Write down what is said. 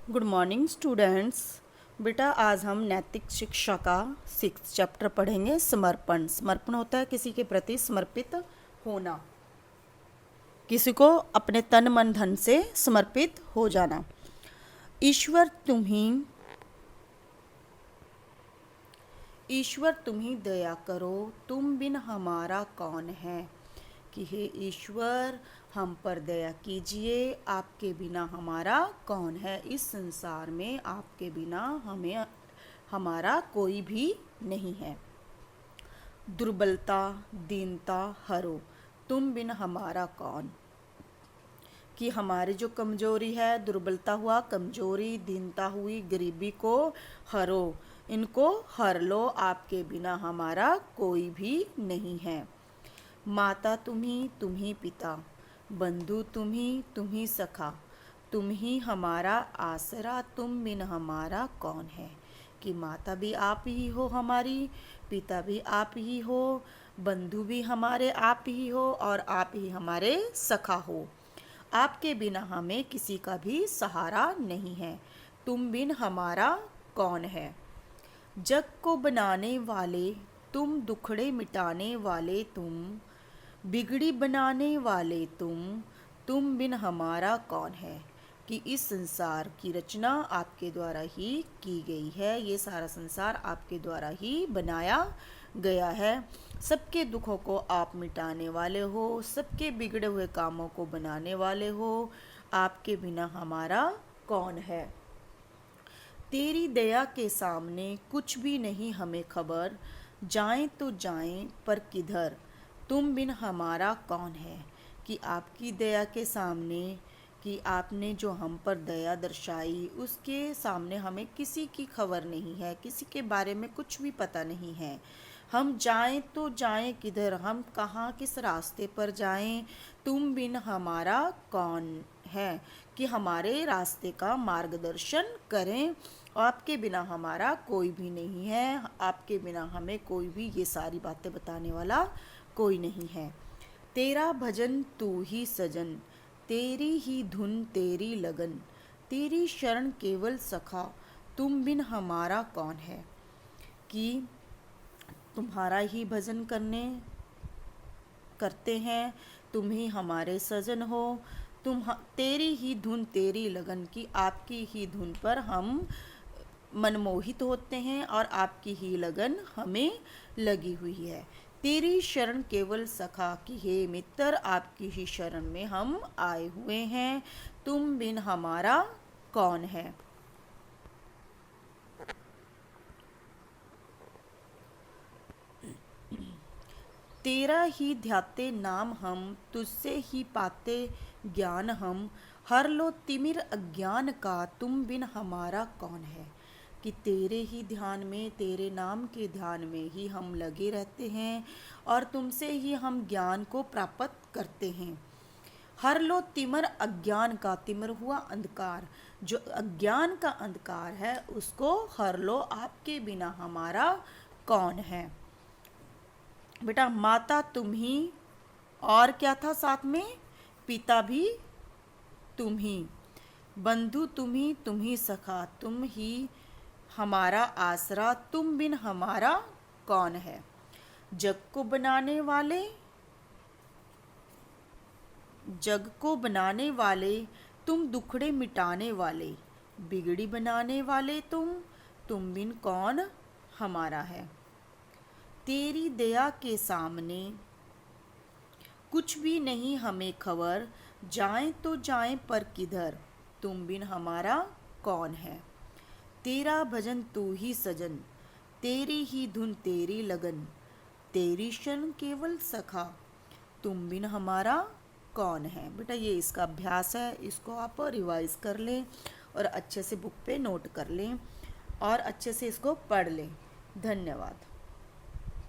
Good morning students. बेटा आज हम नैतिक शिक्षा का 6th चैप्टर पढ़ेंगे। समर्पण। समर्पण होता है किसी के प्रति समर्पित होना, किसी को अपने तन मन धन से समर्पित हो जाना। ईश्वर तुम ही दया करो, तुम बिन हमारा कौन है। कि हे ईश्वर हम पर दया कीजिए, आपके बिना हमारा कौन है। इस संसार में आपके बिना हमारा कोई भी नहीं है। दुर्बलता दीनता हरो, तुम बिन हमारा कौन। कि हमारी जो कमजोरी है, दुर्बलता हुआ कमजोरी, दीनता हुई गरीबी को हरो, इनको हर लो, आपके बिना हमारा कोई भी नहीं है। माता तुम ही पिता, बंधु तुम ही सखा, तुम ही हमारा आसरा, तुम बिन हमारा कौन है। कि माता भी आप ही हो हमारी, पिता भी आप ही हो, बंधु भी हमारे आप ही हो, और आप ही हमारे सखा हो। आपके बिना हमें किसी का भी सहारा नहीं है। तुम बिन हमारा कौन है। जग को बनाने वाले तुम, दुखड़े मिटाने वाले तुम, बिगड़ी बनाने वाले तुम बिन हमारा कौन है। कि इस संसार की रचना आपके द्वारा ही की गई है, ये सारा संसार आपके द्वारा ही बनाया गया है। सबके दुखों को आप मिटाने वाले हो, सबके बिगड़े हुए कामों को बनाने वाले हो, आपके बिना हमारा कौन है। तेरी दया के सामने कुछ भी नहीं हमें खबर, जाएं तो जाएं पर किधर, तुम बिन हमारा कौन है। कि आपकी दया के सामने, कि आपने जो हम पर दया दर्शाई, उसके सामने हमें किसी की खबर नहीं है, किसी के बारे में कुछ भी पता नहीं है। हम जाएं तो जाएं किधर, हम कहाँ किस रास्ते पर जाएं, तुम बिन हमारा कौन है। कि हमारे रास्ते का मार्गदर्शन करें, आपके बिना हमारा कोई भी नहीं है, आपके बिना हमें कोई भी ये सारी बातें बताने वाला कोई नहीं है। तेरा भजन तू ही सजन, तेरी ही धुन तेरी लगन, तेरी शरण केवल सखा, तुम बिन हमारा कौन है। कि तुम्हारा ही भजन करते हैं, तुम ही हमारे सजन हो, तेरी ही धुन तेरी लगन। की आपकी ही धुन पर हम मनमोहित होते हैं और आपकी ही लगन हमें लगी हुई है। तेरी शरण केवल सखा, कि हे मित्र आपकी ही शरण में हम आए हुए हैं, तुम बिन हमारा कौन है। तेरा ही ध्याते नाम हम, तुझसे ही पाते ज्ञान हम, हर लो तिमिर अज्ञान का, तुम बिन हमारा कौन है। कि तेरे ही ध्यान में, तेरे नाम के ध्यान में ही हम लगे रहते हैं और तुमसे ही हम ज्ञान को प्राप्त करते हैं। हर लो तिमिर अज्ञान का, तिमिर हुआ अंधकार, जो अज्ञान का अंधकार है उसको हर लो, आपके बिना हमारा कौन है। बेटा माता तुम ही, और क्या था साथ में, पिता भी तुम ही, बंधु तुम ही सखा, तुम ही हमारा आसरा, तुम बिन हमारा कौन है। जग को बनाने वाले तुम, दुखड़े मिटाने वाले, बिगड़ी बनाने वाले तुम बिन कौन हमारा है। तेरी दया के सामने कुछ भी नहीं हमें खबर, जाएं तो जाएं पर किधर, तुम बिन हमारा कौन है। तेरा भजन तू ही सजन, तेरी ही धुन तेरी लगन, तेरी शरण केवल सखा, तुम बिन हमारा कौन है। बेटा ये इसका अभ्यास है, इसको आप रिवाइज कर लें और अच्छे से बुक पे नोट कर लें और अच्छे से इसको पढ़ लें। धन्यवाद।